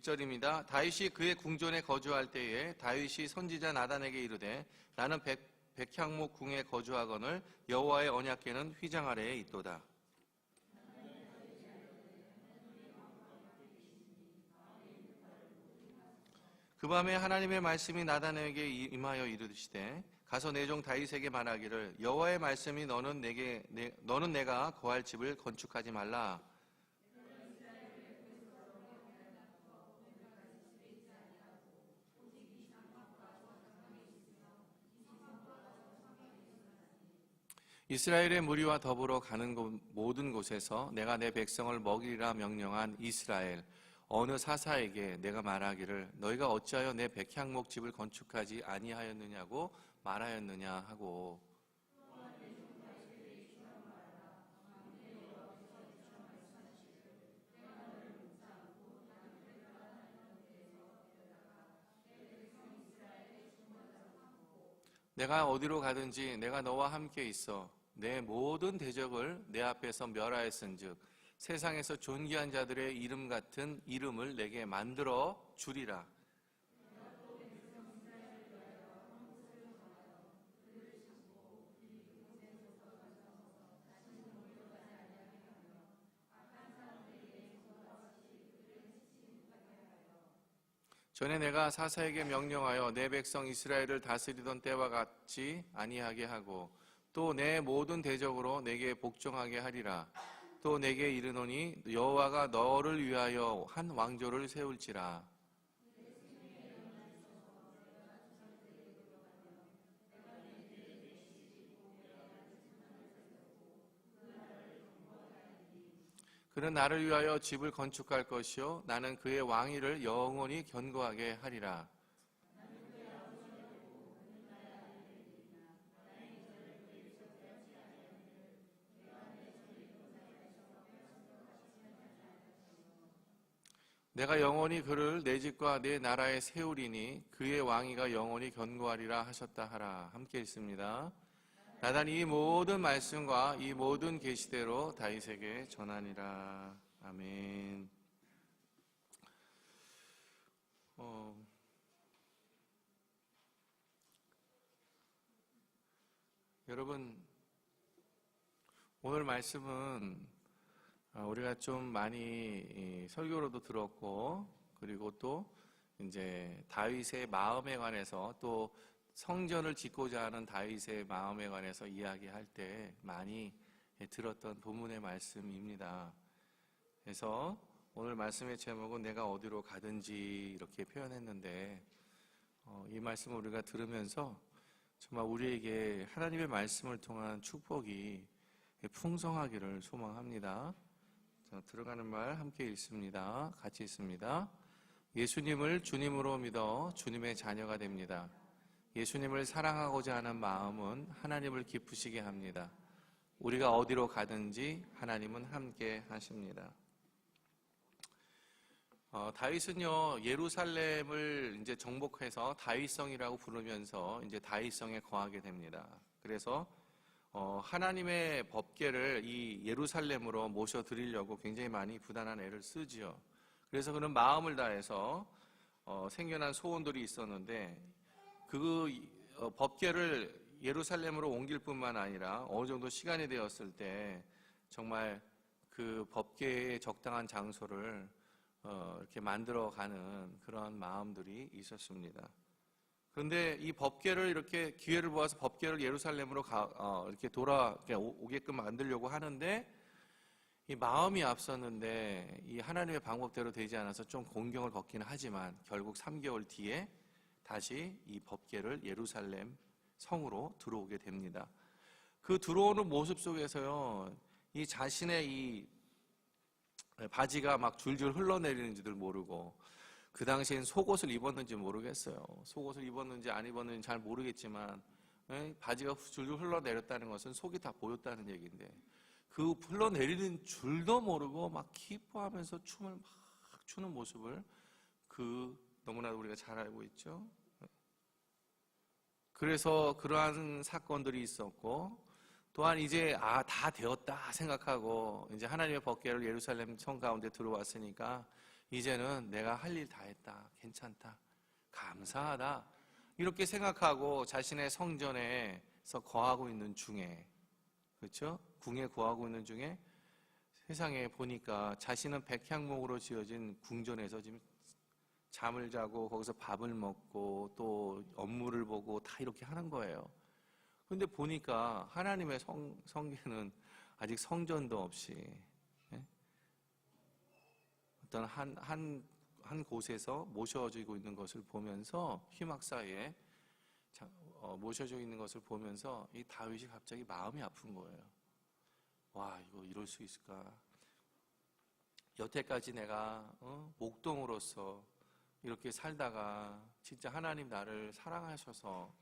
1절입니다. 다윗이 그의 궁전에 거주할 때에 다윗이 선지자 나단에게 이르되 나는 백향목 궁에 거주하거늘 여호와의 언약궤는 휘장 아래에 있도다. 그 밤에 하나님의 말씀이 나단에게 임하여 이르시되 가서 내 종 다윗에게 말하기를 여호와의 말씀이 너는 내가 거할 집을 건축하지 말라. 이스라엘의 무리와 더불어 가는 모든 곳에서 내가 내 백성을 먹이리라 명령한 이스라엘 어느 사사에게 내가 말하기를 너희가 어찌하여 내 백향목 집을 건축하지 아니하였느냐고 말하였느냐 하고 내가 어디로 가든지 내가 너와 함께 있어 내 모든 대적을 내 앞에서 멸하였은즉 세상에서 존귀한 자들의 이름 같은 이름을 내게 만들어 주리라. 전에 내가 사사에게 명령하여 내 백성 이스라엘을 다스리던 때와 같이 아니하게 하고 또 내 모든 대적으로 내게 복종하게 하리라. 또 내게 이르노니 여호와가 너를 위하여 한 왕조를 세울지라. 그는 나를 위하여 집을 건축할 것이요 나는 그의 왕위를 영원히 견고하게 하리라. 내가 영원히 그를 내 집과 내 나라에 세우리니 그의 왕위가 영원히 견고하리라 하셨다 하라. 함께 읽습니다. 나단이 이 모든 말씀과 이 모든 계시대로 다윗에게 전하니라. 아멘. 여러분, 오늘 말씀은 우리가 좀 많이 설교로도 들었고, 그리고 또 이제 다윗의 마음에 관해서 또 성전을 짓고자 하는 다윗의 마음에 관해서 이야기할 때 많이 들었던 본문의 말씀입니다. 그래서 오늘 말씀의 제목은 내가 어디로 가든지 이렇게 표현했는데 이 말씀을 우리가 들으면서 정말 우리에게 하나님의 말씀을 통한 축복이 풍성하기를 소망합니다. 자, 들어가는 말 함께 읽습니다. 같이 읽습니다. 예수님을 주님으로 믿어 주님의 자녀가 됩니다. 예수님을 사랑하고자 하는 마음은 하나님을 기쁘시게 합니다. 우리가 어디로 가든지 하나님은 함께 하십니다. 다윗은요, 예루살렘을 이제 정복해서 다윗성이라고 부르면서 이제 다윗성에 거하게 됩니다. 그래서 하나님의 법궤를 이 예루살렘으로 모셔 드리려고 굉장히 많이 부단한 애를 쓰지요. 그래서 그는 마음을 다해서 생겨난 소원들이 있었는데 그 법궤를 예루살렘으로 옮길 뿐만 아니라 어느 정도 시간이 되었을 때 정말 그 법궤의 적당한 장소를 이렇게 만들어가는 그런 마음들이 있었습니다. 그런데 이 법궤를 이렇게 기회를 보아서 법궤를 예루살렘으로 이렇게 오게끔 만들려고 하는데 이 마음이 앞섰는데 이 하나님의 방법대로 되지 않아서 좀 공경을 겪기는 하지만 결국 3개월 뒤에 다시 이 법궤를 예루살렘 성으로 들어오게 됩니다. 그 들어오는 모습 속에서요, 이 자신의 이 바지가 막 줄줄 흘러내리는지도 모르고 그 당시엔 속옷을 입었는지 모르겠어요. 속옷을 입었는지 안 입었는지 잘 모르겠지만 바지가 줄줄 흘러내렸다는 것은 속이 다 보였다는 얘기인데 그 흘러내리는 줄도 모르고 막 기뻐하면서 춤을 막 추는 모습을 너무나도 우리가 잘 알고 있죠. 그래서 그러한 사건들이 있었고 또한 이제 다 되었다 생각하고 이제 하나님의 법궤를 예루살렘 성 가운데 들어왔으니까 이제는 내가 할 일 다 했다. 괜찮다. 감사하다. 이렇게 생각하고 자신의 성전에서 거하고 있는 중에, 그렇죠? 궁에 거하고 있는 중에 세상에 보니까 자신은 백향목으로 지어진 궁전에서 지금 잠을 자고 거기서 밥을 먹고 또 업무를 보고 다 이렇게 하는 거예요. 근데 보니까 하나님의 성계는 아직 성전도 없이, 예? 어떤 한 곳에서 모셔지고 있는 것을 보면서 휘막사에 모셔져 있는 것을 보면서 이 다윗이 갑자기 마음이 아픈 거예요. 와, 이거 이럴 수 있을까? 여태까지 내가 목동으로서 이렇게 살다가 진짜 하나님 나를 사랑하셔서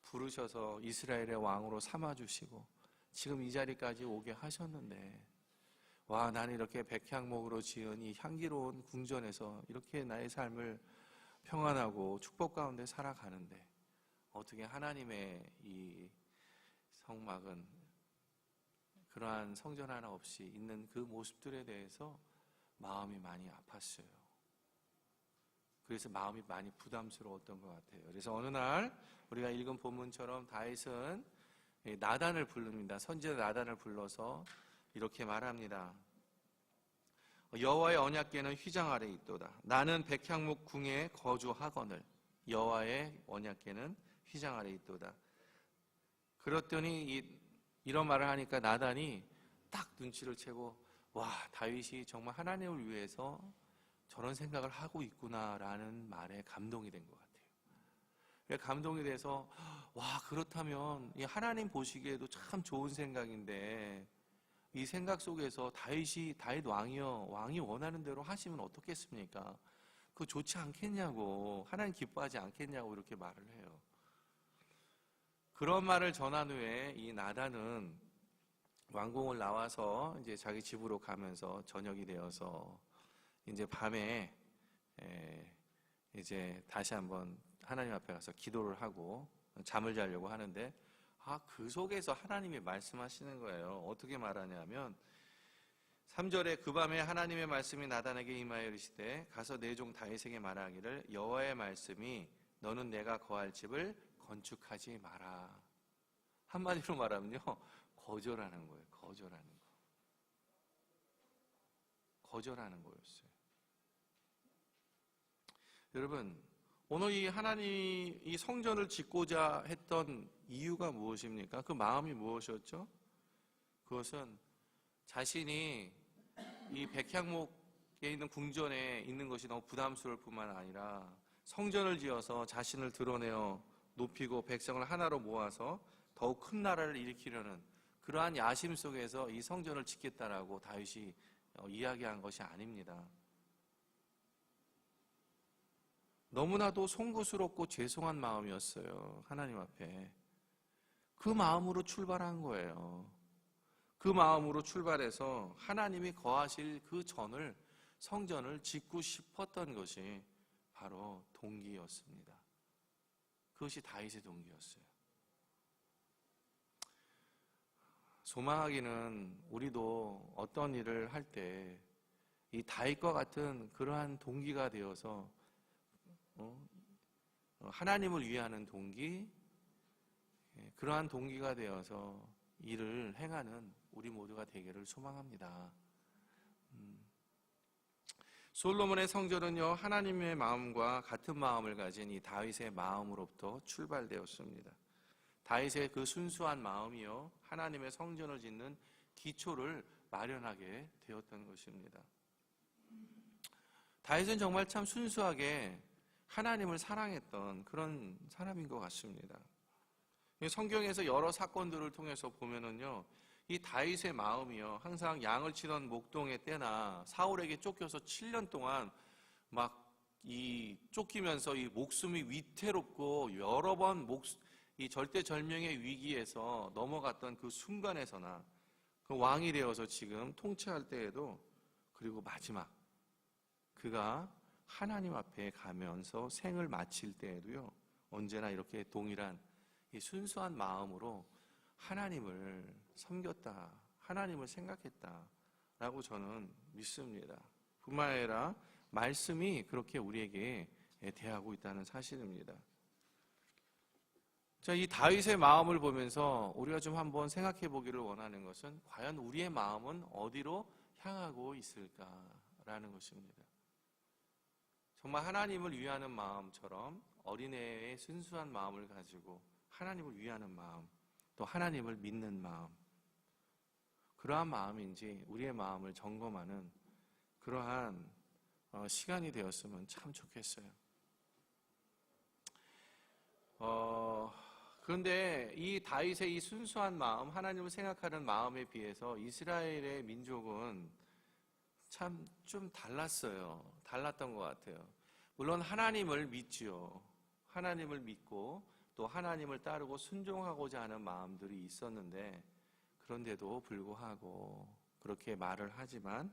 부르셔서 이스라엘의 왕으로 삼아주시고 지금 이 자리까지 오게 하셨는데, 와, 나는 이렇게 백향목으로 지은 이 향기로운 궁전에서 이렇게 나의 삶을 평안하고 축복 가운데 살아가는데 어떻게 하나님의 이 성막은 그러한 성전 하나 없이 있는 그 모습들에 대해서 마음이 많이 아팠어요. 그래서 마음이 많이 부담스러웠던 것 같아요. 그래서 어느 날 우리가 읽은 본문처럼 다윗은 나단을 부릅니다. 선지자 나단을 불러서 이렇게 말합니다. 여호와의 언약궤는 휘장 아래 있도다. 나는 백향목 궁에 거주하거늘 여호와의 언약궤는 휘장 아래 있도다. 그랬더니 이런 말을 하니까 나단이 딱 눈치를 채고, 와, 다윗이 정말 하나님을 위해서 저런 생각을 하고 있구나라는 말에 감동이 된 것 같아요. 감동이 돼서, 와, 그렇다면 이 하나님 보시기에도 참 좋은 생각인데 이 생각 속에서 다윗 왕이요, 왕이 원하는 대로 하시면 어떻겠습니까? 그거 좋지 않겠냐고, 하나님 기뻐하지 않겠냐고 이렇게 말을 해요. 그런 말을 전한 후에 이 나단은 왕궁을 나와서 이제 자기 집으로 가면서 저녁이 되어서 이제 밤에 이제 다시 한번 하나님 앞에 가서 기도를 하고 잠을 자려고 하는데, 그 속에서 하나님이 말씀하시는 거예요. 어떻게 말하냐면 3절에 그 밤에 하나님의 말씀이 나단에게 임하여 이르시되 가서 내 종 다윗에게 말하기를 여호와의 말씀이 너는 내가 거할 집을 건축하지 마라. 한마디로 말하면요, 거절하는 거예요. 거절하는 거였어요. 여러분, 오늘 이 하나님 이 성전을 짓고자 했던 이유가 무엇입니까? 그 마음이 무엇이었죠? 그것은 자신이 이 백향목에 있는 궁전에 있는 것이 너무 부담스러울 뿐만 아니라 성전을 지어서 자신을 드러내어 높이고 백성을 하나로 모아서 더욱 큰 나라를 일으키려는 그러한 야심 속에서 이 성전을 짓겠다라고 다윗이 이야기한 것이 아닙니다. 너무나도 송구스럽고 죄송한 마음이었어요. 하나님 앞에. 그 마음으로 출발한 거예요. 그 마음으로 출발해서 하나님이 거하실 그 성전을 짓고 싶었던 것이 바로 동기였습니다. 그것이 다윗의 동기였어요. 소망하기는 우리도 어떤 일을 할 때 이 다윗과 같은 그러한 동기가 되어서 하나님을 위하는 동기, 그러한 동기가 되어서 일을 행하는 우리 모두가 되기를 소망합니다. 솔로몬의 성전은요, 하나님의 마음과 같은 마음을 가진 이 다윗의 마음으로부터 출발되었습니다. 다윗의 그 순수한 마음이요, 하나님의 성전을 짓는 기초를 마련하게 되었던 것입니다. 다윗은 정말 참 순수하게 하나님을 사랑했던 그런 사람인 것 같습니다. 성경에서 여러 사건들을 통해서 보면은요, 이 다윗의 마음이요, 항상 양을 치던 목동의 때나 사울에게 쫓겨서 7년 동안 막 쫓기면서 이 목숨이 위태롭고 여러 번 이 절대절명의 위기에서 넘어갔던 그 순간에서나 그 왕이 되어서 지금 통치할 때에도, 그리고 마지막 그가 하나님 앞에 가면서 생을 마칠 때에도요, 언제나 이렇게 동일한 이 순수한 마음으로 하나님을 섬겼다, 하나님을 생각했다라고 저는 믿습니다. 뿐만 아니라 말씀이 그렇게 우리에게 대하고 있다는 사실입니다. 자, 이 다윗의 마음을 보면서 우리가 좀 한번 생각해 보기를 원하는 것은 과연 우리의 마음은 어디로 향하고 있을까라는 것입니다. 정말 하나님을 위하는 마음처럼 어린애의 순수한 마음을 가지고 하나님을 위하는 마음, 또 하나님을 믿는 마음, 그러한 마음인지 우리의 마음을 점검하는 그러한 시간이 되었으면 참 좋겠어요. 그런데 이 다윗의 이 순수한 마음, 하나님을 생각하는 마음에 비해서 이스라엘의 민족은 참 좀 달랐어요. 달랐던 것 같아요. 물론 하나님을 믿지요. 하나님을 믿고 또 하나님을 따르고 순종하고자 하는 마음들이 있었는데, 그런데도 불구하고 그렇게 말을 하지만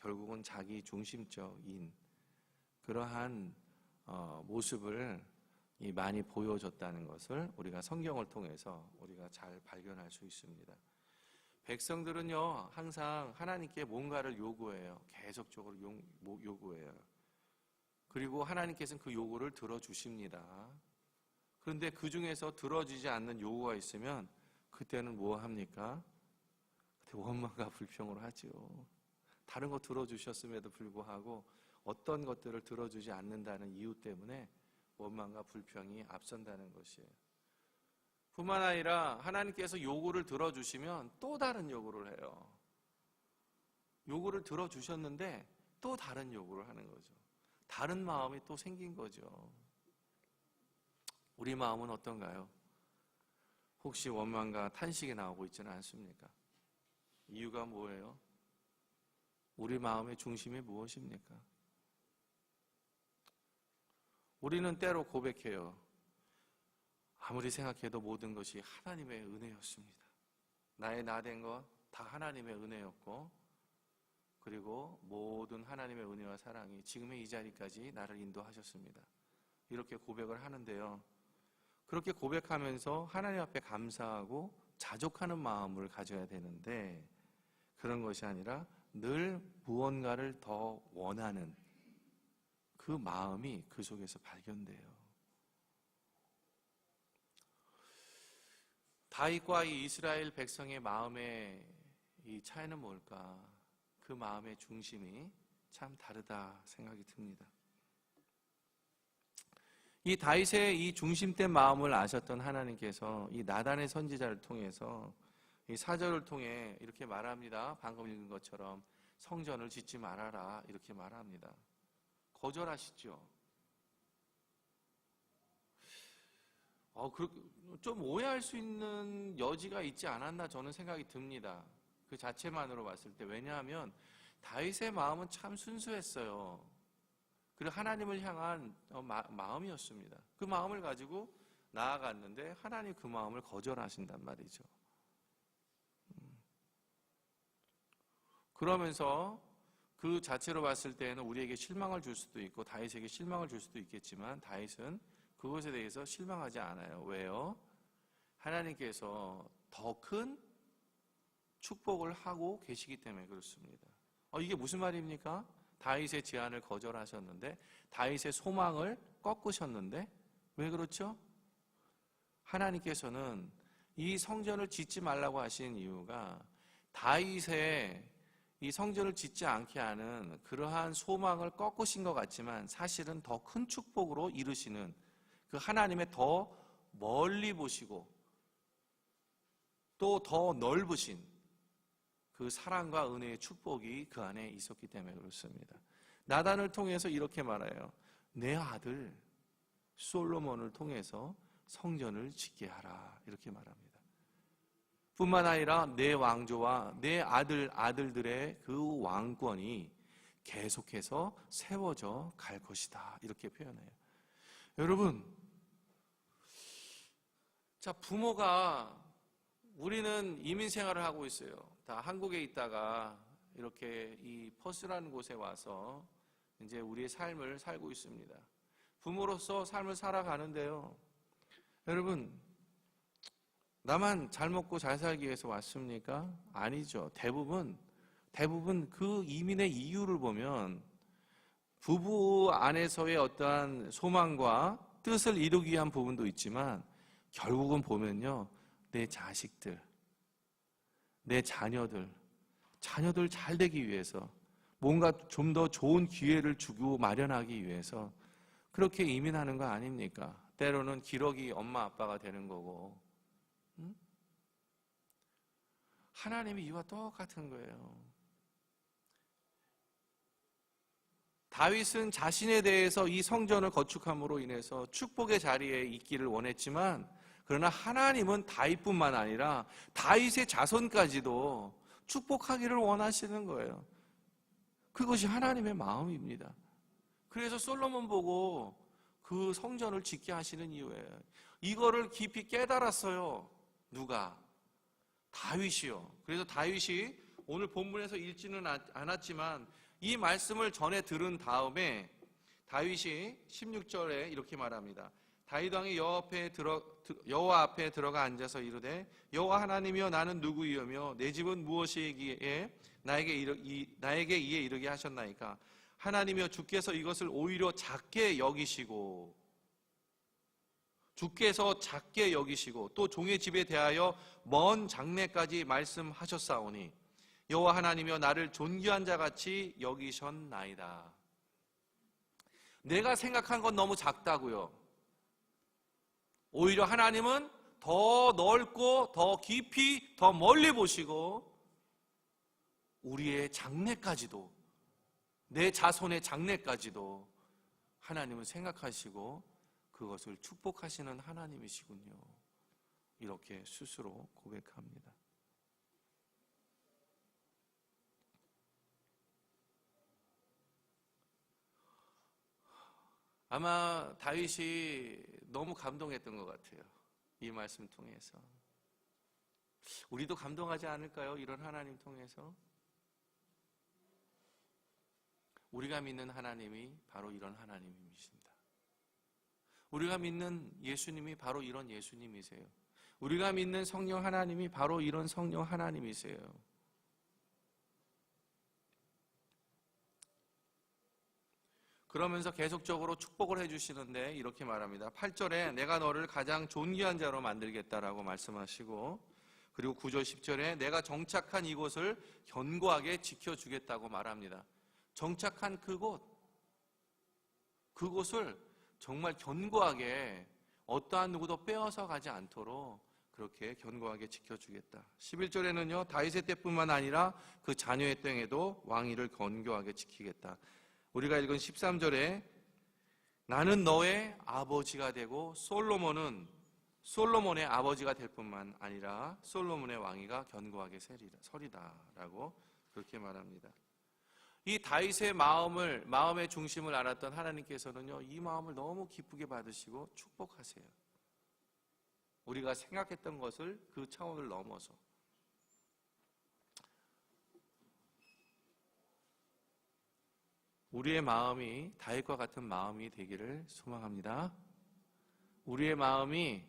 결국은 자기 중심적인 그러한 모습을 많이 보여줬다는 것을 우리가 성경을 통해서 우리가 잘 발견할 수 있습니다. 백성들은요, 항상 하나님께 뭔가를 요구해요. 계속적으로 요구해요. 그리고 하나님께서는 그 요구를 들어주십니다. 그런데 그 중에서 들어주지 않는 요구가 있으면 그때는 뭐 합니까? 그때 원망과 불평을 하죠. 다른 거 들어주셨음에도 불구하고 어떤 것들을 들어주지 않는다는 이유 때문에 원망과 불평이 앞선다는 것이에요. 뿐만 아니라 하나님께서 요구를 들어주시면 또 다른 요구를 해요. 요구를 들어주셨는데 또 다른 요구를 하는 거죠. 다른 마음이 또 생긴 거죠. 우리 마음은 어떤가요? 혹시 원망과 탄식이 나오고 있지는 않습니까? 이유가 뭐예요? 우리 마음의 중심이 무엇입니까? 우리는 때로 고백해요. 아무리 생각해도 모든 것이 하나님의 은혜였습니다. 나의 나된 것 다 하나님의 은혜였고, 그리고 모든 하나님의 은혜와 사랑이 지금의 이 자리까지 나를 인도하셨습니다. 이렇게 고백을 하는데요. 그렇게 고백하면서 하나님 앞에 감사하고 자족하는 마음을 가져야 되는데, 그런 것이 아니라 늘 무언가를 더 원하는 그 마음이 그 속에서 발견돼요. 다윗과 이 이스라엘 백성의 마음의 이 차이는 뭘까? 그 마음의 중심이 참 다르다 생각이 듭니다. 이 다윗의 이 중심된 마음을 아셨던 하나님께서 이 나단의 선지자를 통해서 이 사절을 통해 이렇게 말합니다. 방금 읽은 것처럼 성전을 짓지 말아라 이렇게 말합니다. 거절하시죠. 좀 오해할 수 있는 여지가 있지 않았나 저는 생각이 듭니다. 그 자체만으로 봤을 때. 왜냐하면 다윗의 마음은 참 순수했어요. 그리고 하나님을 향한 마음이었습니다. 그 마음을 가지고 나아갔는데 하나님 그 마음을 거절하신단 말이죠. 그러면서 그 자체로 봤을 때는 우리에게 실망을 줄 수도 있고 다윗에게 실망을 줄 수도 있겠지만 다윗은 그것에 대해서 실망하지 않아요. 왜요? 하나님께서 더 큰 축복을 하고 계시기 때문에 그렇습니다. 이게 무슨 말입니까? 다윗의 제안을 거절하셨는데, 다윗의 소망을 꺾으셨는데, 왜 그렇죠? 하나님께서는 이 성전을 짓지 말라고 하신 이유가 다윗의 이 성전을 짓지 않게 하는 그러한 소망을 꺾으신 것 같지만 사실은 더 큰 축복으로 이루시는 그 하나님의 더 멀리 보시고 또 더 넓으신 그 사랑과 은혜의 축복이 그 안에 있었기 때문에 그렇습니다. 나단을 통해서 이렇게 말해요. 내 아들 솔로몬을 통해서 성전을 짓게 하라 이렇게 말합니다. 뿐만 아니라 내 왕조와 내 아들들의 그 왕권이 계속해서 세워져 갈 것이다 이렇게 표현해요. 여러분, 자, 부모가 우리는 이민 생활을 하고 있어요. 다 한국에 있다가 이렇게 이 퍼스라는 곳에 와서 이제 우리의 삶을 살고 있습니다. 부모로서 삶을 살아가는데요. 여러분, 나만 잘 먹고 잘 살기 위해서 왔습니까? 아니죠. 대부분 그 이민의 이유를 보면 부부 안에서의 어떠한 소망과 뜻을 이루기 위한 부분도 있지만 결국은 보면요, 내 자식들, 내 자녀들 잘 되기 위해서 뭔가 좀 더 좋은 기회를 주고 마련하기 위해서 그렇게 이민하는 거 아닙니까? 때로는 기러기 엄마 아빠가 되는 거고. 응? 하나님이 이와 똑같은 거예요. 다윗은 자신에 대해서 이 성전을 건축함으로 인해서 축복의 자리에 있기를 원했지만, 그러나 하나님은 다윗뿐만 아니라 다윗의 자손까지도 축복하기를 원하시는 거예요. 그것이 하나님의 마음입니다. 그래서 솔로몬 보고 그 성전을 짓게 하시는 이유예요. 이거를 깊이 깨달았어요. 누가? 다윗이요. 그래서 다윗이 오늘 본문에서 읽지는 않았지만 이 말씀을 전에 들은 다음에 다윗이 16절에 이렇게 말합니다. 다윗 왕이 여호와 앞에 들어가 앉아서 이르되 여호와 하나님이여 나는 누구이오며 내 집은 무엇이기에 나에게 이에 이르게 하셨나이까. 하나님이여 주께서 이것을 오히려 작게 여기시고 또 종의 집에 대하여 먼 장래까지 말씀하셨사오니 여호와 하나님이여 나를 존귀한 자같이 여기셨나이다. 내가 생각한 건 너무 작다고요. 오히려 하나님은 더 넓고 더 깊이 더 멀리 보시고 우리의 장래까지도, 내 자손의 장래까지도 하나님은 생각하시고 그것을 축복하시는 하나님이시군요. 이렇게 스스로 고백합니다. 아마 다윗이 너무 감동했던 것 같아요. 이 말씀 통해서. 우리도 감동하지 않을까요? 이런 하나님 통해서. 우리가 믿는 하나님이 바로 이런 하나님이십니다. 우리가 믿는 예수님이 바로 이런 예수님이세요. 우리가 믿는 성령 하나님이 바로 이런 성령 하나님이세요. 그러면서 계속적으로 축복을 해주시는데 이렇게 말합니다. 8절에 내가 너를 가장 존귀한 자로 만들겠다라고 말씀하시고, 그리고 9절 10절에 내가 정착한 이곳을 견고하게 지켜주겠다고 말합니다. 정착한 그곳을 정말 견고하게 어떠한 누구도 빼앗아 가지 않도록 그렇게 견고하게 지켜주겠다. 11절에는요, 다윗의 때뿐만 아니라 그 자녀의 때에도 왕위를 견고하게 지키겠다. 우리가 읽은 13절에 나는 너의 아버지가 되고 솔로몬의 아버지가 될 뿐만 아니라 솔로몬의 왕위가 견고하게 서리다 라고 그렇게 말합니다. 이 다윗의 마음의 중심을 알았던 하나님께서는요, 이 마음을 너무 기쁘게 받으시고 축복하세요. 우리가 생각했던 것을 그 차원을 넘어서. 우리의 마음이 다윗과 같은 마음이 되기를 소망합니다. 우리의 마음이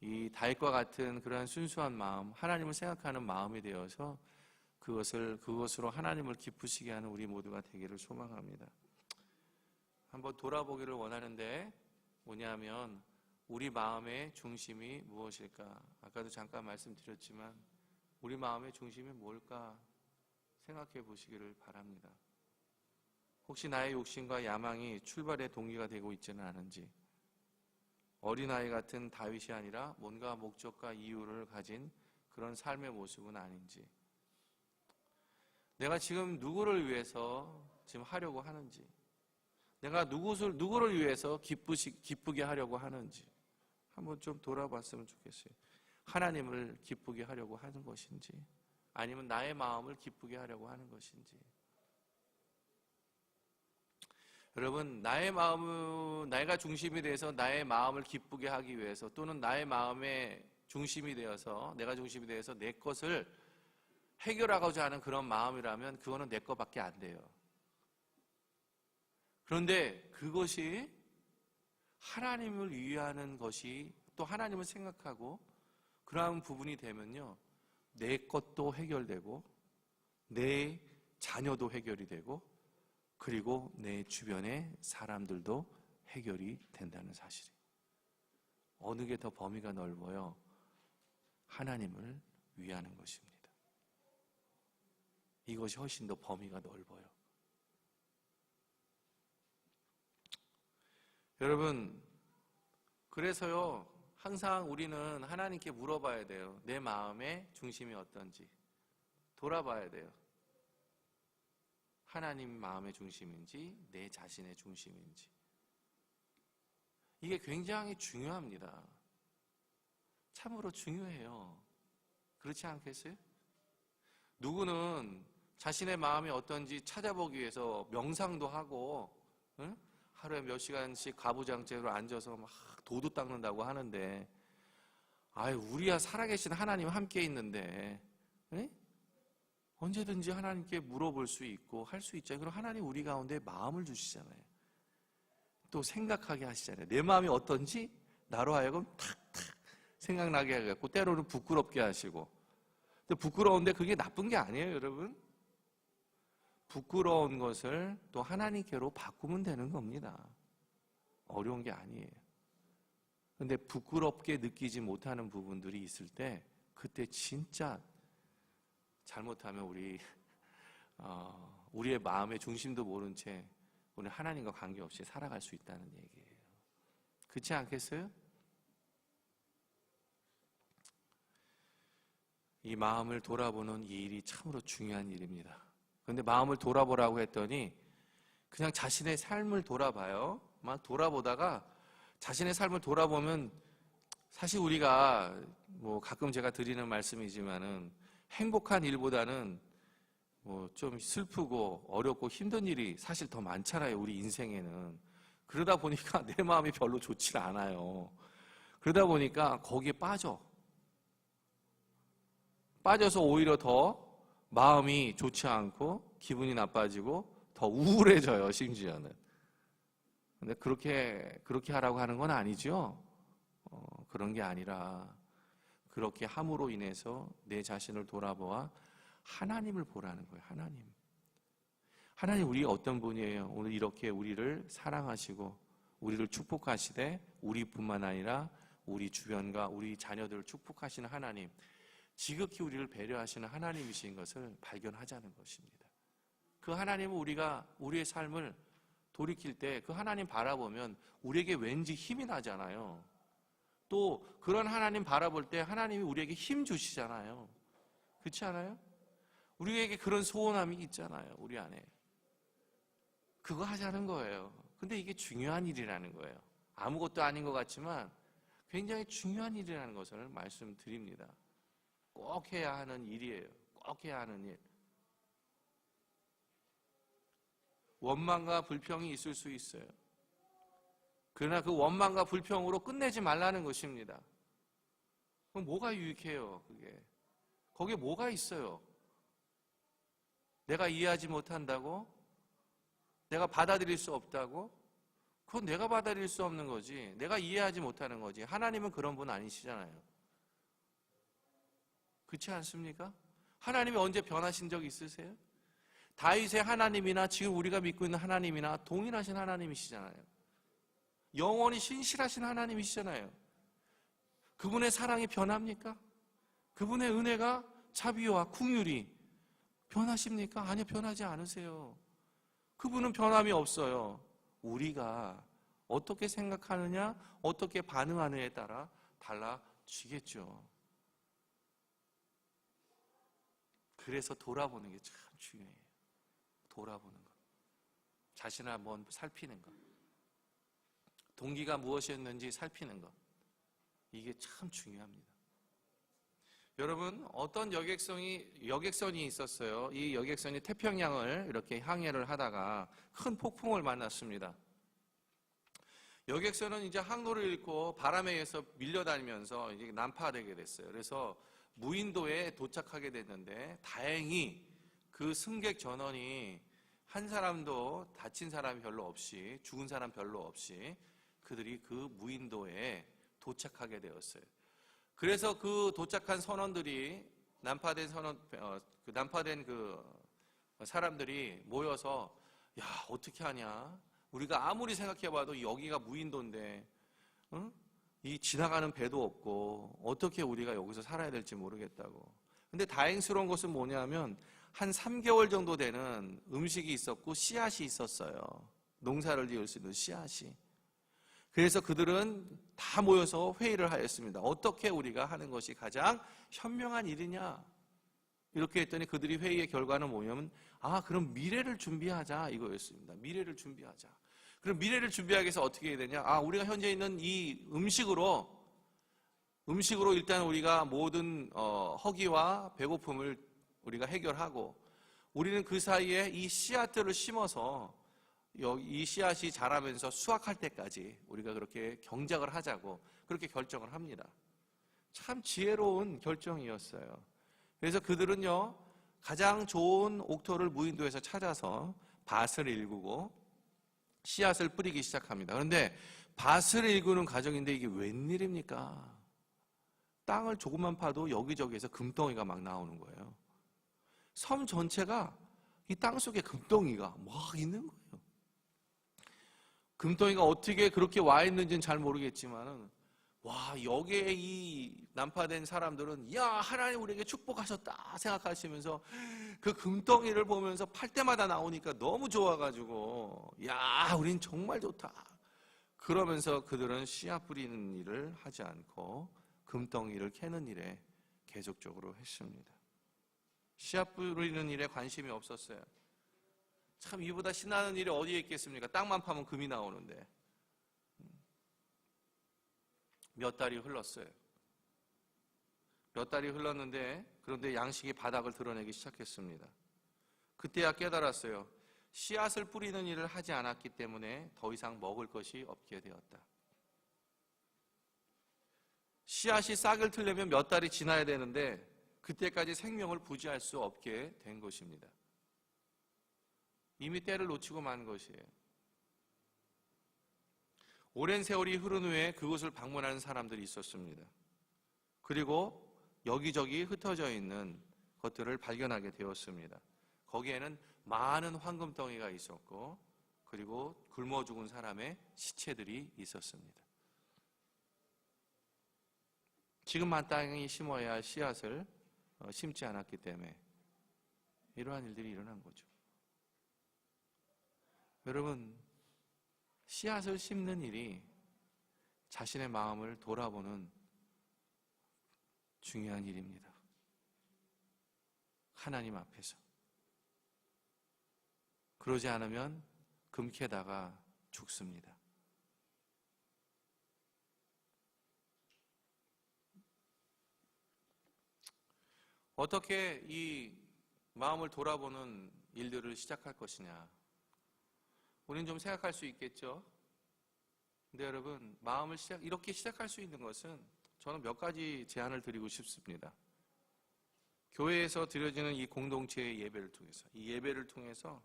이 다윗과 같은 그러한 순수한 마음, 하나님을 생각하는 마음이 되어서 그것으로 하나님을 기쁘시게 하는 우리 모두가 되기를 소망합니다. 한번 돌아보기를 원하는데 뭐냐면 우리 마음의 중심이 무엇일까? 아까도 잠깐 말씀드렸지만 우리 마음의 중심이 뭘까 생각해 보시기를 바랍니다. 혹시 나의 욕심과 야망이 출발의 동기가 되고 있지는 않은지, 어린아이 같은 다윗이 아니라 뭔가 목적과 이유를 가진 그런 삶의 모습은 아닌지, 내가 지금 누구를 위해서 지금 하려고 하는지, 내가 누구를 위해서 기쁘게 하려고 하는지 한번 좀 돌아봤으면 좋겠어요. 하나님을 기쁘게 하려고 하는 것인지 아니면 나의 마음을 기쁘게 하려고 하는 것인지. 여러분, 내가 중심이 돼서 나의 마음을 기쁘게 하기 위해서, 또는 나의 마음의 중심이 되어서, 내가 중심이 되어서 내 것을 해결하고자 하는 그런 마음이라면 그거는 내 것밖에 안 돼요. 그런데 그것이 하나님을 위하는 것이, 또 하나님을 생각하고 그러한 부분이 되면요, 내 것도 해결되고 내 자녀도 해결이 되고 그리고 내 주변의 사람들도 해결이 된다는 사실이에요. 어느 게 더 범위가 넓어요? 하나님을 위하는 것입니다. 이것이 훨씬 더 범위가 넓어요. 여러분, 그래서요, 항상 우리는 하나님께 물어봐야 돼요. 내 마음의 중심이 어떤지 돌아봐야 돼요. 하나님 마음의 중심인지 내 자신의 중심인지. 이게 굉장히 중요합니다. 참으로 중요해요. 그렇지 않겠어요? 누구는 자신의 마음이 어떤지 찾아보기 위해서 명상도 하고, 응? 하루에 몇 시간씩 가부장제로 앉아서 막 도도 닦는다고 하는데, 아유, 우리야 살아계신 하나님 함께 있는데, 응? 언제든지 하나님께 물어볼 수 있고 할 수 있잖아요. 그럼 하나님 우리 가운데 마음을 주시잖아요. 또 생각하게 하시잖아요. 내 마음이 어떤지 나로 하여금 탁탁 생각나게 하고, 때로는 부끄럽게 하시고. 근데 부끄러운데 그게 나쁜 게 아니에요, 여러분. 부끄러운 것을 또 하나님께로 바꾸면 되는 겁니다. 어려운 게 아니에요. 근데 부끄럽게 느끼지 못하는 부분들이 있을 때, 그때 진짜 잘못하면 우리의 마음의 중심도 모른 채 우리 하나님과 관계없이 살아갈 수 있다는 얘기예요. 그렇지 않겠어요? 이 마음을 돌아보는 이 일이 참으로 중요한 일입니다. 그런데 마음을 돌아보라고 했더니 그냥 자신의 삶을 돌아봐요. 막 돌아보다가 자신의 삶을 돌아보면, 사실 우리가 뭐 가끔 제가 드리는 말씀이지만은 행복한 일보다는 뭐 좀 슬프고 어렵고 힘든 일이 사실 더 많잖아요, 우리 인생에는. 그러다 보니까 내 마음이 별로 좋지 않아요. 그러다 보니까 거기에 빠져서 오히려 더 마음이 좋지 않고 기분이 나빠지고 더 우울해져요, 심지어는. 근데 그렇게 하라고 하는 건 아니죠. 그런 게 아니라, 그렇게 함으로 인해서 내 자신을 돌아보아 하나님을 보라는 거예요. 하나님 우리 어떤 분이에요? 오늘 이렇게 우리를 사랑하시고 우리를 축복하시되, 우리뿐만 아니라 우리 주변과 우리 자녀들을 축복하시는 하나님, 지극히 우리를 배려하시는 하나님이신 것을 발견하자는 것입니다. 그 하나님은 우리가 우리의 삶을 돌이킬 때 그 하나님 바라보면 우리에게 왠지 힘이 나잖아요. 또 그런 하나님 바라볼 때 하나님이 우리에게 힘 주시잖아요. 그렇지 않아요? 우리에게 그런 소원함이 있잖아요, 우리 안에. 그거 하자는 거예요. 근데 이게 중요한 일이라는 거예요. 아무것도 아닌 것 같지만 굉장히 중요한 일이라는 것을 말씀드립니다. 꼭 해야 하는 일이에요. 꼭 해야 하는 일. 원망과 불평이 있을 수 있어요. 그러나 그 원망과 불평으로 끝내지 말라는 것입니다. 그럼 뭐가 유익해요, 그게? 거기에 뭐가 있어요? 내가 이해하지 못한다고? 내가 받아들일 수 없다고? 그건 내가 받아들일 수 없는 거지. 내가 이해하지 못하는 거지. 하나님은 그런 분 아니시잖아요. 그렇지 않습니까? 하나님이 언제 변하신 적 있으세요? 다윗의 하나님이나 지금 우리가 믿고 있는 하나님이나 동일하신 하나님이시잖아요. 영원히 신실하신 하나님이시잖아요. 그분의 사랑이 변합니까? 그분의 은혜가, 자비와 긍휼이 변하십니까? 아니요, 변하지 않으세요. 그분은 변함이 없어요. 우리가 어떻게 생각하느냐, 어떻게 반응하느냐에 따라 달라지겠죠. 그래서 돌아보는 게 참 중요해요. 돌아보는 것. 자신을 한번 살피는 것. 동기가 무엇이었는지 살피는 것. 이게 참 중요합니다. 여러분, 어떤 여객선이 있었어요. 이 여객선이 태평양을 이렇게 항해를 하다가 큰 폭풍을 만났습니다. 여객선은 이제 항로를 잃고 바람에 의해서 밀려다니면서 이제 난파되게 됐어요. 그래서 무인도에 도착하게 됐는데, 다행히 그 승객 전원이 한 사람도 다친 사람이 별로 없이, 죽은 사람 별로 없이 그들이 그 무인도에 도착하게 되었어요. 그래서 그 도착한 선원들이 난파된 그 사람들이 모여서 야, 어떻게 하냐? 우리가 아무리 생각해봐도 여기가 무인도인데, 응? 이 지나가는 배도 없고 어떻게 우리가 여기서 살아야 될지 모르겠다고. 근데 다행스러운 것은 뭐냐면 한 3개월 정도 되는 음식이 있었고 씨앗이 있었어요. 농사를 지을 수 있는 씨앗이. 그래서 그들은 다 모여서 회의를 하였습니다. 어떻게 우리가 하는 것이 가장 현명한 일이냐? 이렇게 했더니 그들이 회의의 결과는 뭐냐면 그럼 미래를 준비하자 이거였습니다. 미래를 준비하자. 그럼 미래를 준비하기 위해서 어떻게 해야 되냐? 우리가 현재 있는 이 음식으로 일단 우리가 모든 허기와 배고픔을 우리가 해결하고, 우리는 그 사이에 이 씨앗들을 심어서 이 씨앗이 자라면서 수확할 때까지 우리가 그렇게 경작을 하자고 그렇게 결정을 합니다. 참 지혜로운 결정이었어요. 그래서 그들은요, 가장 좋은 옥토를 무인도에서 찾아서 밭을 일구고 씨앗을 뿌리기 시작합니다. 그런데 밭을 일구는 과정인데 이게 웬일입니까? 땅을 조금만 파도 여기저기에서 금덩이가 막 나오는 거예요. 섬 전체가 이 땅 속에 금덩이가 막 있는 거예요. 금덩이가 어떻게 그렇게 와 있는지는 잘 모르겠지만은, 여기에 이 난파된 사람들은 하나님 우리에게 축복하셨다 생각하시면서 그 금덩이를 보면서 팔 때마다 나오니까 너무 좋아가지고 우린 정말 좋다 그러면서 그들은 씨앗 뿌리는 일을 하지 않고 금덩이를 캐는 일에 계속적으로 했습니다. 씨앗 뿌리는 일에 관심이 없었어요. 참 이보다 신나는 일이 어디에 있겠습니까? 땅만 파면 금이 나오는데. 몇 달이 흘렀어요. 몇 달이 흘렀는데 그런데 양식이 바닥을 드러내기 시작했습니다. 그때야 깨달았어요. 씨앗을 뿌리는 일을 하지 않았기 때문에 더 이상 먹을 것이 없게 되었다. 씨앗이 싹을 틀려면 몇 달이 지나야 되는데 그때까지 생명을 부지할 수 없게 된 것입니다. 이미 때를 놓치고 만 것이에요. 오랜 세월이 흐른 후에 그곳을 방문하는 사람들이 있었습니다. 그리고 여기저기 흩어져 있는 것들을 발견하게 되었습니다. 거기에는 많은 황금덩이가 있었고, 그리고 굶어 죽은 사람의 시체들이 있었습니다. 지금 마땅히 심어야 할 씨앗을 심지 않았기 때문에 이러한 일들이 일어난 거죠. 여러분, 씨앗을 심는 일이 자신의 마음을 돌아보는 중요한 일입니다. 하나님 앞에서. 그러지 않으면 금캐다가 죽습니다. 어떻게 이 마음을 돌아보는 일들을 시작할 것이냐? 우리는 좀 생각할 수 있겠죠? 근데 여러분, 마음을 이렇게 시작할 수 있는 것은 저는 몇 가지 제안을 드리고 싶습니다. 교회에서 드려지는 이 공동체의 예배를 통해서, 이 예배를 통해서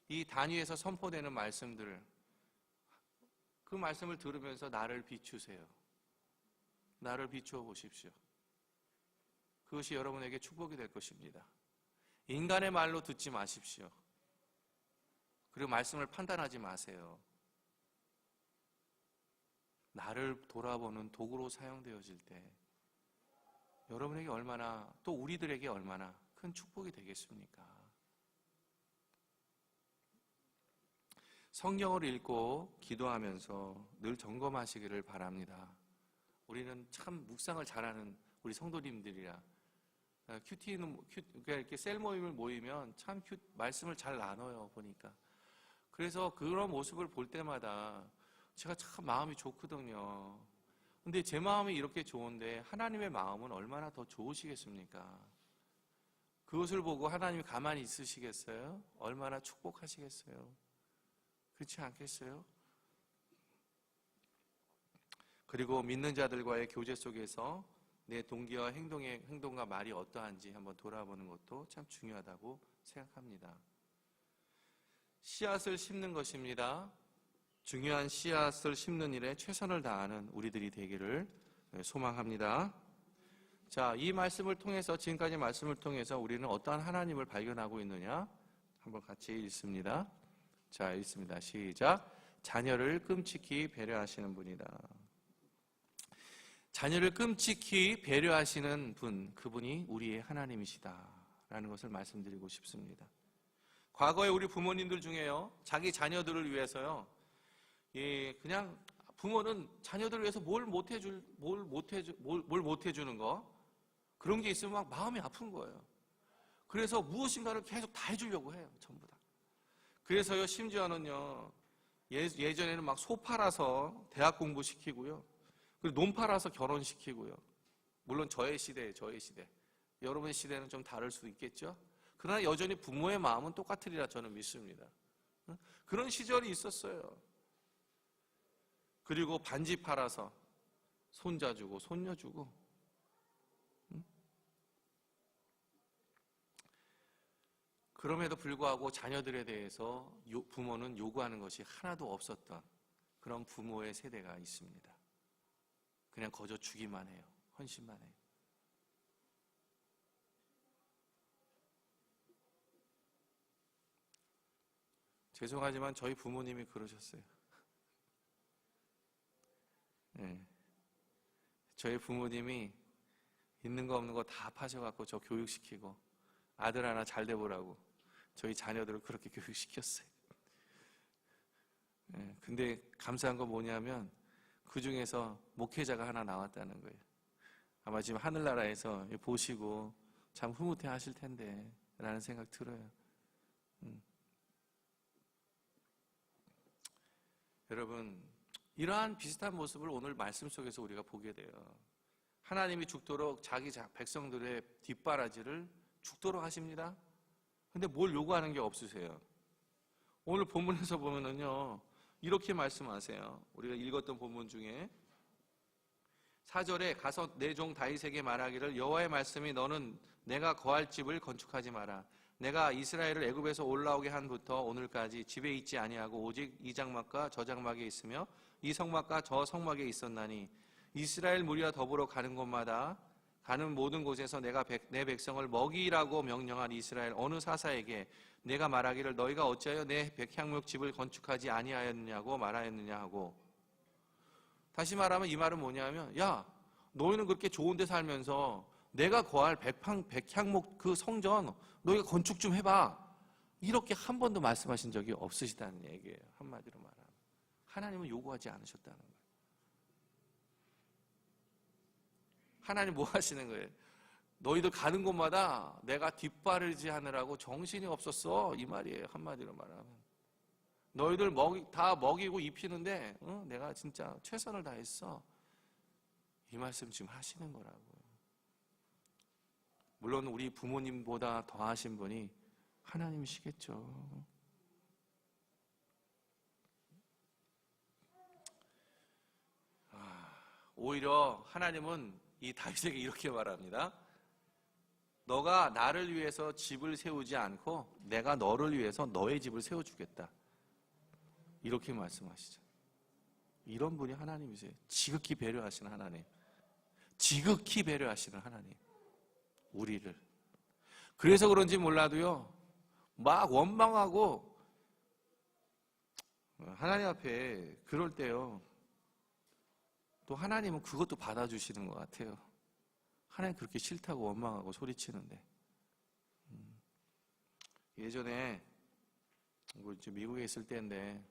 이 단위에서 선포되는 말씀들을, 그 말씀을 들으면서 나를 비추세요. 나를 비추어 보십시오. 그것이 여러분에게 축복이 될 것입니다. 인간의 말로 듣지 마십시오. 그리고 말씀을 판단하지 마세요. 나를 돌아보는 도구로 사용되어질 때 여러분에게 얼마나, 또 우리들에게 얼마나 큰 축복이 되겠습니까? 성경을 읽고 기도하면서 늘 점검하시기를 바랍니다. 우리는 참 묵상을 잘하는 우리 성도님들이라 그러니까 이렇게 셀 모임을 모이면 참 말씀을 잘 나눠요, 보니까. 그래서 그런 모습을 볼 때마다 제가 참 마음이 좋거든요. 근데 제 마음이 이렇게 좋은데 하나님의 마음은 얼마나 더 좋으시겠습니까? 그것을 보고 하나님이 가만히 있으시겠어요? 얼마나 축복하시겠어요? 그렇지 않겠어요? 그리고 믿는 자들과의 교제 속에서 내 동기와 행동과 말이 어떠한지 한번 돌아보는 것도 참 중요하다고 생각합니다. 씨앗을 심는 것입니다. 중요한 씨앗을 심는 일에 최선을 다하는 우리들이 되기를 소망합니다. 자, 이 말씀을 통해서, 지금까지 말씀을 통해서 우리는 어떠한 하나님을 발견하고 있느냐? 한번 같이 읽습니다. 자, 읽습니다. 시작. 자녀를 끔찍히 배려하시는 분이다. 자녀를 끔찍히 배려하시는 분, 그분이 우리의 하나님이시다라는 것을 말씀드리고 싶습니다. 과거에 우리 부모님들 중에요, 자기 자녀들을 위해서요, 그냥 부모는 자녀들을 위해서 뭘 못해주는 거, 그런 게 있으면 막 마음이 아픈 거예요. 그래서 무엇인가를 계속 다 해주려고 해요, 전부 다. 그래서요, 심지어는요, 예전에는 막 소 팔아서 대학 공부시키고요, 그리고 논 팔아서 결혼시키고요. 물론 저의 시대예요, 저의 시대. 여러분의 시대는 좀 다를 수 있겠죠? 그러나 여전히 부모의 마음은 똑같으리라 저는 믿습니다. 그런 시절이 있었어요. 그리고 반지 팔아서 손자 주고 손녀 주고. 그럼에도 불구하고 자녀들에 대해서 부모는 요구하는 것이 하나도 없었던 그런 부모의 세대가 있습니다. 그냥 거저 주기만 해요. 헌신만 해요. 죄송하지만 저희 부모님이 그러셨어요. 네. 저희 부모님이 있는 거 없는 거 다 파셔갖고 저 교육시키고 아들 하나 잘 돼보라고 저희 자녀들을 그렇게 교육시켰어요. 네. 근데 감사한 건 뭐냐면 그 중에서 목회자가 하나 나왔다는 거예요. 아마 지금 하늘나라에서 보시고 참 흐뭇해 하실 텐데 라는 생각 들어요. 여러분, 이러한 비슷한 모습을 오늘 말씀 속에서 우리가 보게 돼요. 하나님이 죽도록 자기 백성들의 뒷바라지를 죽도록 하십니다. 근데 뭘 요구하는 게 없으세요. 오늘 본문에서 보면은요, 이렇게 말씀하세요. 우리가 읽었던 본문 중에 4절에 가서 내 종 다윗에게 말하기를 여호와의 말씀이 너는 내가 거할 집을 건축하지 마라. 내가 이스라엘을 애굽에서 올라오게 한부터 오늘까지 집에 있지 아니하고 오직 이 장막과 저 장막에 있으며 이 성막과 저 성막에 있었나니 이스라엘 무리와 더불어 가는 곳마다 가는 모든 곳에서 내가 내 백성을 먹이라고 명령한 이스라엘 어느 사사에게 내가 말하기를 너희가 어찌하여 내 백향목 집을 건축하지 아니하였느냐고 말하였느냐 하고. 다시 말하면 이 말은 뭐냐면, 야, 너희는 그렇게 좋은 데 살면서 내가 거할 백향목 그 성전 너희가 건축 좀 해봐. 이렇게 한 번도 말씀하신 적이 없으시다는 얘기예요. 한마디로 말하면 하나님은 요구하지 않으셨다는 거예요. 하나님 뭐 하시는 거예요? 너희들 가는 곳마다 내가 뒷바르지 하느라고 정신이 없었어, 이 말이에요. 한마디로 말하면 너희들 다 먹이고 입히는데 내가 진짜 최선을 다했어, 이 말씀 지금 하시는 거라고요. 물론 우리 부모님보다 더 하신 분이 하나님이시겠죠. 오히려 하나님은 이 다윗에게 이렇게 말합니다. 너가 나를 위해서 집을 세우지 않고 내가 너를 위해서 너의 집을 세워주겠다, 이렇게 말씀하시죠. 이런 분이 하나님이세요. 지극히 배려하시는 하나님, 지극히 배려하시는 하나님, 우리를. 그래서 그런지 몰라도요, 막 원망하고 하나님 앞에 그럴 때요, 또 하나님은 그것도 받아주시는 것 같아요. 하나님 그렇게 싫다고 원망하고 소리치는데. 예전에 미국에 있을 때인데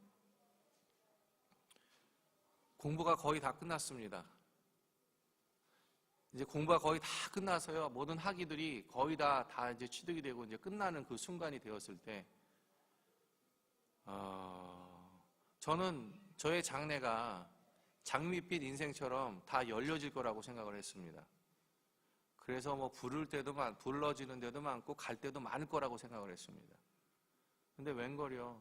공부가 거의 다 끝났습니다. 이제 공부가 거의 다 끝나서요, 모든 학위들이 거의 다 이제 취득이 되고 이제 끝나는 그 순간이 되었을 때, 저는 저의 장래가 장밋빛 인생처럼 다 열려질 거라고 생각을 했습니다. 그래서 뭐 불러지는 데도 많고 갈 데도 많을 거라고 생각을 했습니다. 근데 웬걸요,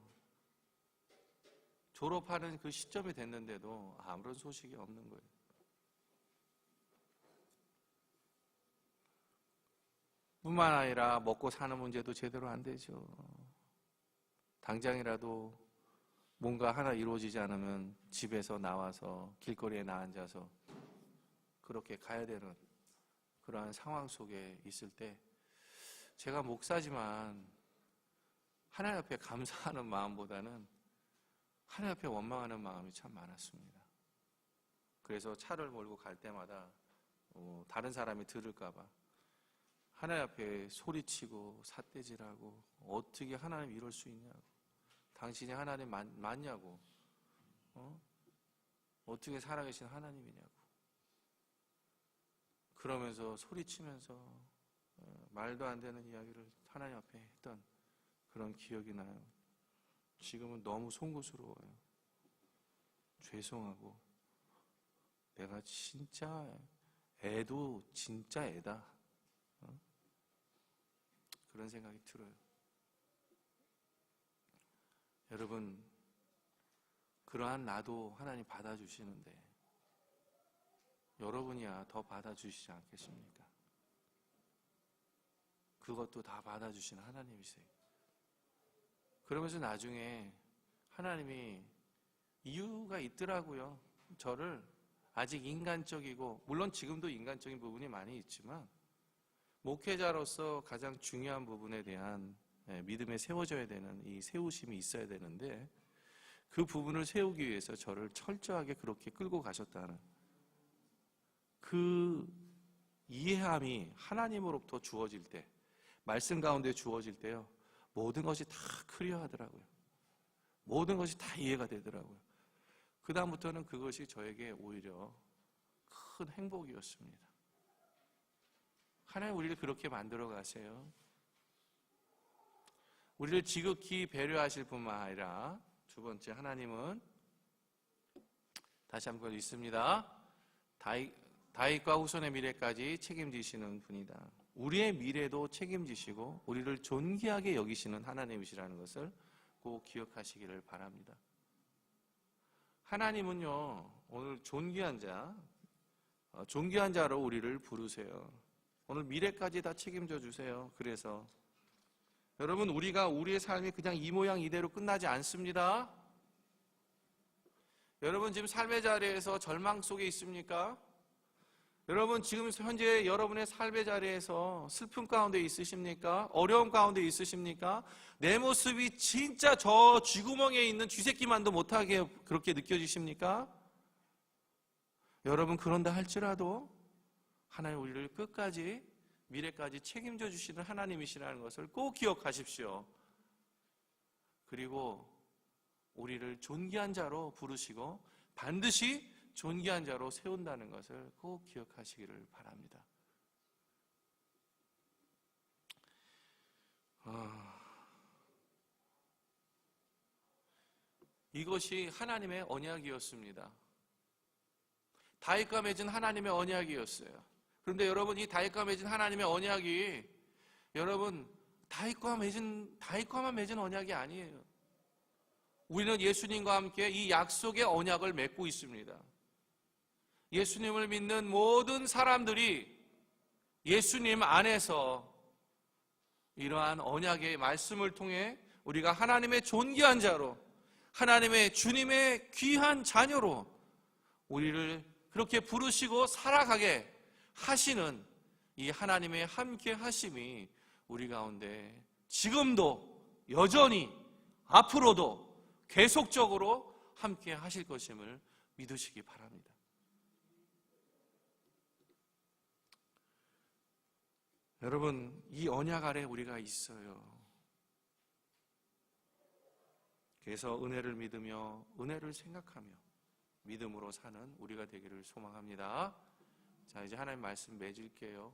졸업하는 그 시점이 됐는데도 아무런 소식이 없는 거예요. 뿐만 아니라 먹고 사는 문제도 제대로 안 되죠. 당장이라도 뭔가 하나 이루어지지 않으면 집에서 나와서 길거리에 앉아서 그렇게 가야 되는 그러한 상황 속에 있을 때, 제가 목사지만 하나님 앞에 감사하는 마음보다는 하나님 앞에 원망하는 마음이 참 많았습니다. 그래서 차를 몰고 갈 때마다 다른 사람이 들을까봐 하나님 앞에 소리치고 삿대질하고, 어떻게 하나님 이럴 수 있냐고, 당신이 하나님 맞냐고, 어떻게 살아계신 하나님이냐고, 그러면서 소리치면서 말도 안 되는 이야기를 하나님 앞에 했던 그런 기억이 나요. 지금은 너무 송구스러워요. 죄송하고, 내가 진짜 애도 진짜 애다, 그런 생각이 들어요. 여러분, 그러한 나도 하나님 받아주시는데 여러분이야 더 받아주시지 않겠습니까? 그것도 다 받아주시는 하나님이세요. 그러면서 나중에 하나님이 이유가 있더라고요. 저를 아직 인간적이고, 물론 지금도 인간적인 부분이 많이 있지만 목회자로서 가장 중요한 부분에 대한 믿음에 세워져야 되는 이 세우심이 있어야 되는데, 그 부분을 세우기 위해서 저를 철저하게 그렇게 끌고 가셨다는 그 이해함이 하나님으로부터 주어질 때, 말씀 가운데 주어질 때요, 모든 것이 다 클리어하더라고요. 모든 것이 다 이해가 되더라고요. 그 다음부터는 그것이 저에게 오히려 큰 행복이었습니다. 하나님 우리를 그렇게 만들어 가세요. 우리를 지극히 배려하실 뿐만 아니라, 두 번째, 하나님은 다시 한번 읽습니다. 다윗과 후손의 미래까지 책임지시는 분이다. 우리의 미래도 책임지시고 우리를 존귀하게 여기시는 하나님이시라는 것을 꼭 기억하시기를 바랍니다. 하나님은요, 오늘 존귀한 자로 우리를 부르세요. 오늘 미래까지 다 책임져 주세요. 그래서 여러분, 우리의 삶이 그냥 이 모양 이대로 끝나지 않습니다. 여러분, 지금 삶의 자리에서 절망 속에 있습니까? 여러분, 지금 현재 여러분의 삶의 자리에서 슬픔 가운데 있으십니까? 어려움 가운데 있으십니까? 내 모습이 진짜 저 쥐구멍에 있는 쥐새끼만도 못하게 그렇게 느껴지십니까? 여러분, 그런다 할지라도 하나님 우리를 끝까지, 미래까지 책임져 주시는 하나님이시라는 것을 꼭 기억하십시오. 그리고 우리를 존귀한 자로 부르시고 반드시 존귀한 자로 세운다는 것을 꼭 기억하시기를 바랍니다. 이것이 하나님의 언약이었습니다. 다윗과 맺은 하나님의 언약이었어요. 그런데 여러분, 이 다윗과 맺은 하나님의 언약이, 여러분, 다윗과만 맺은 언약이 아니에요. 우리는 예수님과 함께 이 약속의 언약을 맺고 있습니다. 예수님을 믿는 모든 사람들이 예수님 안에서 이러한 언약의 말씀을 통해 우리가 하나님의 존귀한 자로, 하나님의 주님의 귀한 자녀로 우리를 그렇게 부르시고 살아가게 하시는 이 하나님의 함께 하심이 우리 가운데 지금도 여전히 앞으로도 계속적으로 함께 하실 것임을 믿으시기 바랍니다. 여러분, 이 언약 아래 우리가 있어요. 그래서 은혜를 믿으며 은혜를 생각하며 믿음으로 사는 우리가 되기를 소망합니다. 자, 이제 하나님 말씀 맺을게요.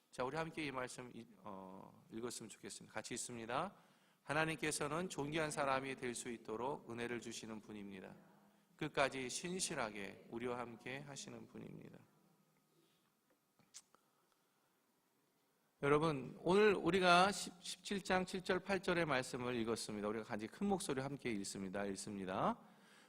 자, 우리 함께 이 말씀 읽었으면 좋겠습니다. 같이 읽습니다. 하나님께서는 존귀한 사람이 될 수 있도록 은혜를 주시는 분입니다. 끝까지 신실하게 우리와 함께 하시는 분입니다. 여러분, 오늘 우리가 17장 7절 8절의 말씀을 읽었습니다. 우리가 같이 큰 목소리로 함께 읽습니다.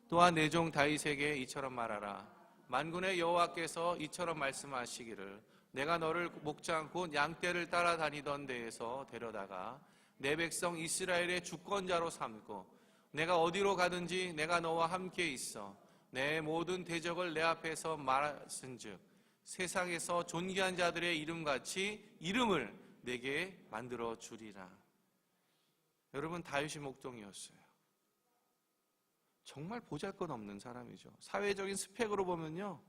또한 내 종 다윗에게 이처럼 말하라. 만군의 여호와께서 이처럼 말씀하시기를, 내가 너를 목장 곧 양떼를 따라다니던 데에서 데려다가 내 백성 이스라엘의 주권자로 삼고, 내가 어디로 가든지 내가 너와 함께 있어 내 모든 대적을 내 앞에서 말하신즉 세상에서 존귀한 자들의 이름같이 이름을 내게 만들어 주리라. 여러분, 다윗이 목동이었어요. 정말 보잘것없는 사람이죠. 사회적인 스펙으로 보면요,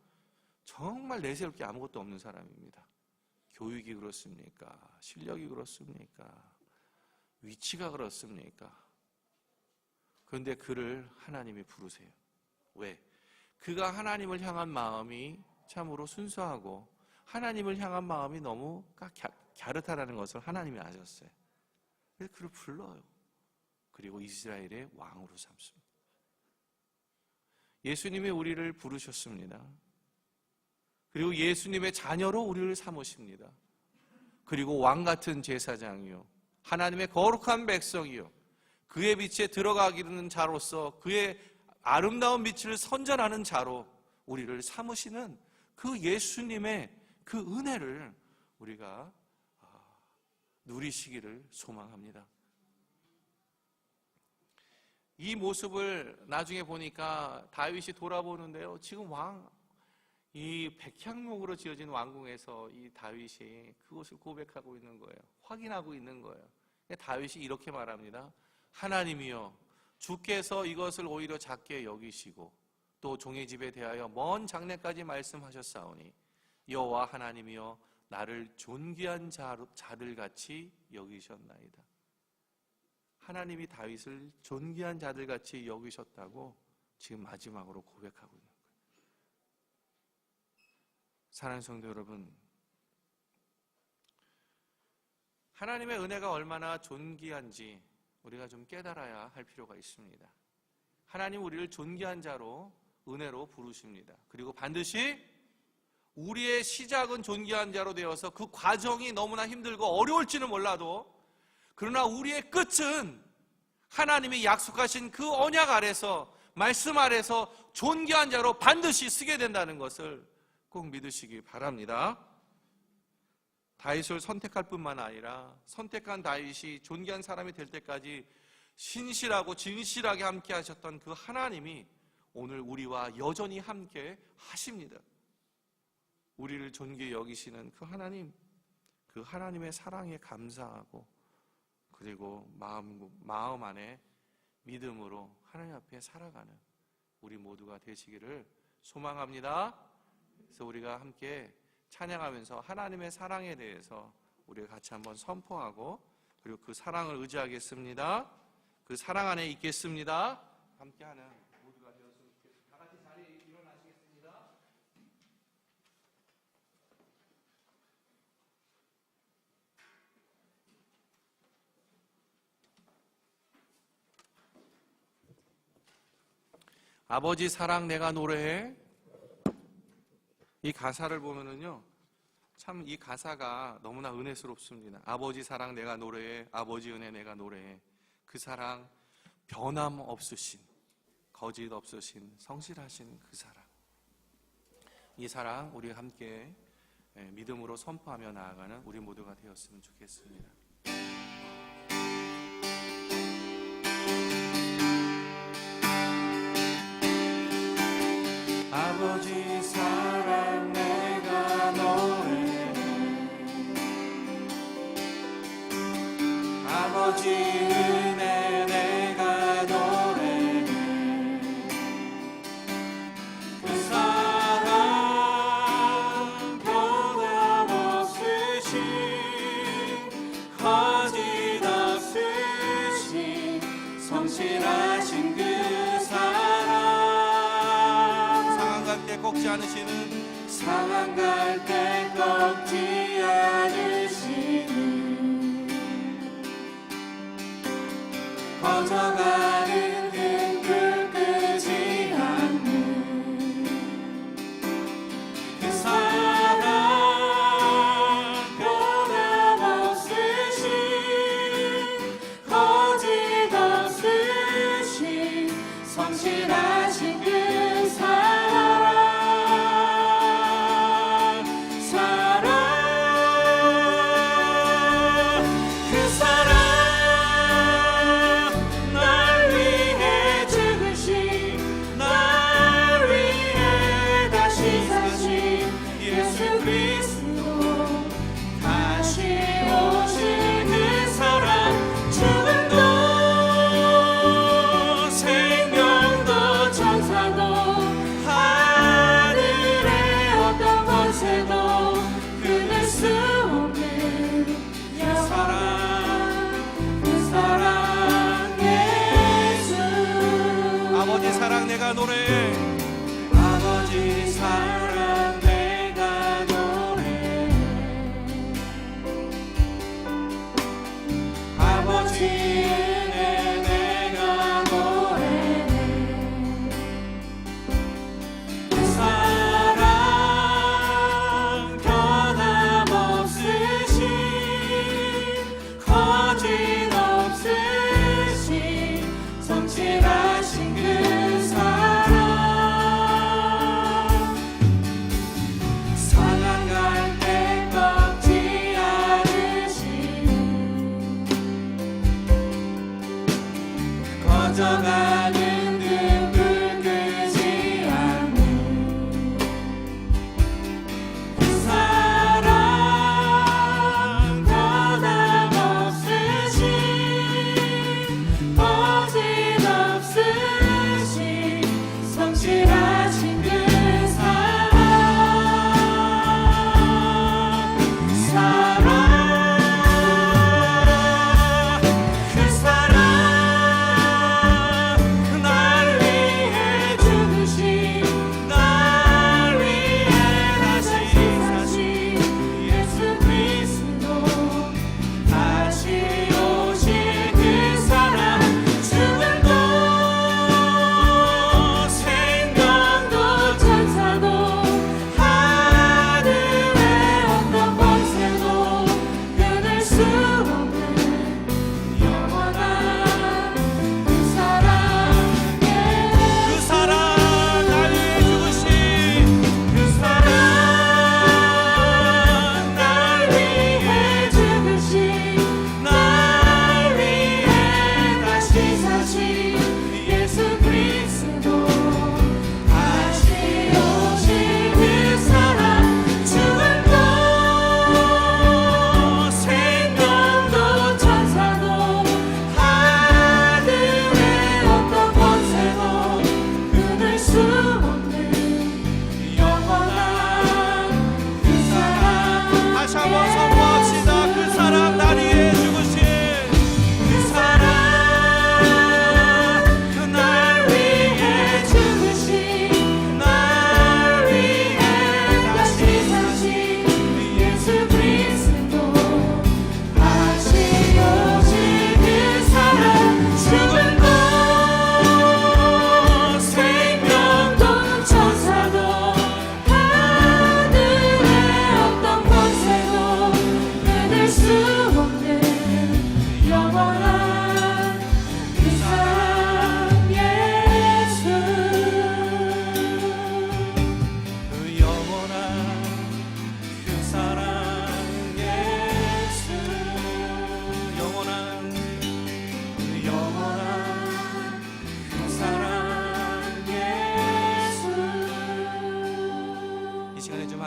정말 내세울 게 아무것도 없는 사람입니다. 교육이 그렇습니까? 실력이 그렇습니까? 위치가 그렇습니까? 그런데 그를 하나님이 부르세요. 왜? 그가 하나님을 향한 마음이 참으로 순수하고 하나님을 향한 마음이 너무 갸릇하다는 것을 하나님이 아셨어요. 그래서 그를 불러요. 그리고 이스라엘의 왕으로 삼습니다. 예수님이 우리를 부르셨습니다. 그리고 예수님의 자녀로 우리를 삼으십니다. 그리고 왕같은 제사장이요, 하나님의 거룩한 백성이요, 그의 빛에 들어가기는 자로서 그의 아름다운 빛을 선전하는 자로 우리를 삼으시는 그 예수님의 그 은혜를 우리가 누리시기를 소망합니다. 이 모습을 나중에 보니까 다윗이 돌아보는데요, 지금 이 백향목으로 지어진 왕궁에서 이 다윗이 그것을 고백하고 있는 거예요. 확인하고 있는 거예요. 다윗이 이렇게 말합니다. 하나님이여, 주께서 이것을 오히려 작게 여기시고 또 종의 집에 대하여 먼 장래까지 말씀하셨사오니 여호와 하나님이여, 나를 존귀한 자들같이 여기셨나이다. 하나님이 다윗을 존귀한 자들같이 여기셨다고 지금 마지막으로 고백하고 있는 거예요. 사랑하는 성도 여러분, 하나님의 은혜가 얼마나 존귀한지 우리가 좀 깨달아야 할 필요가 있습니다. 하나님 우리를 존귀한 자로, 은혜로 부르십니다. 그리고 반드시 우리의 시작은 존귀한 자로 되어서 그 과정이 너무나 힘들고 어려울지는 몰라도, 그러나 우리의 끝은 하나님이 약속하신 그 언약 아래서, 말씀 아래서 존귀한 자로 반드시 쓰게 된다는 것을 꼭 믿으시기 바랍니다. 다윗을 선택할 뿐만 아니라 선택한 다윗이 존귀한 사람이 될 때까지 신실하고 진실하게 함께 하셨던 그 하나님이 오늘 우리와 여전히 함께 하십니다. 우리를 존귀히 여기시는 그 하나님, 그 하나님의 사랑에 감사하고, 그리고 마음 안에 믿음으로 하나님 앞에 살아가는 우리 모두가 되시기를 소망합니다. 그래서 우리가 함께 찬양하면서 하나님의 사랑에 대해서 우리가 같이 한번 선포하고, 그리고 그 사랑을 의지하겠습니다. 그 사랑 안에 있겠습니다. 함께하는 모두가 되었으면 좋겠습니다. 다 같이 자리에 일어나시겠습니다. 아버지 사랑 내가 노래해. 이 가사를 보면은요, 참 이 가사가 너무나 은혜스럽습니다. 아버지 사랑 내가 노래해, 아버지 은혜 내가 노래해. 그 사랑, 변함 없으신, 거짓 없으신, 성실하신 그 사랑. 이 사랑 우리 함께 믿음으로 선포하며 나아가는 우리 모두가 되었으면 좋겠습니다. 아버지 사랑 내가 노래해, 아버지 은혜 내가 노래해. 그 사랑 변함없으신, 거짓 없으신, 성실하신 그 사랑. 꺾지 않으시는, 상한 갈 때 꺾지 않으시는, 꺼져가는 등불 끄지 않는 그 사랑, 변함없으신, 거짓 없으신, 성실하신 그 사랑. 날 젖어가는 눈물 끄지 않는 그 사랑 변함없으신 거짓없으신 성실하신 그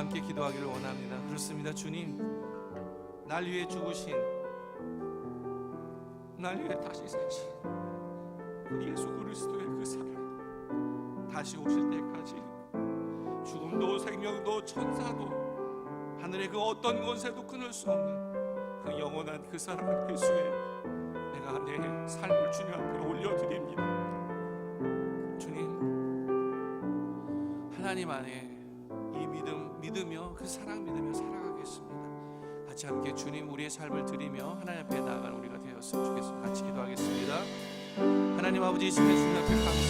함께 기도하기를 원합니다. 그렇습니다. 주님, 날 위해 죽으신, 날 위해 다시 사신 그 예수 그리스도의 그 사랑, 다시 오실 때까지 죽음도 생명도 천사도 하늘의 그 어떤 권세도 끊을 수 없는 그 영원한 그 사랑 예수의, 내가 내 삶을 주님 앞에 올려드립니다. 주님, 하나님 안에 이 믿으며 그 사랑 믿으며 살아가겠습니다. 같이 함께 주님 우리의 삶을 드리며 하나님 앞에 나아가는 우리가 되었으면 좋겠습니다. 같이 기도하겠습니다. 하나님 아버지, 이 시간 주님 앞에 감사합니다.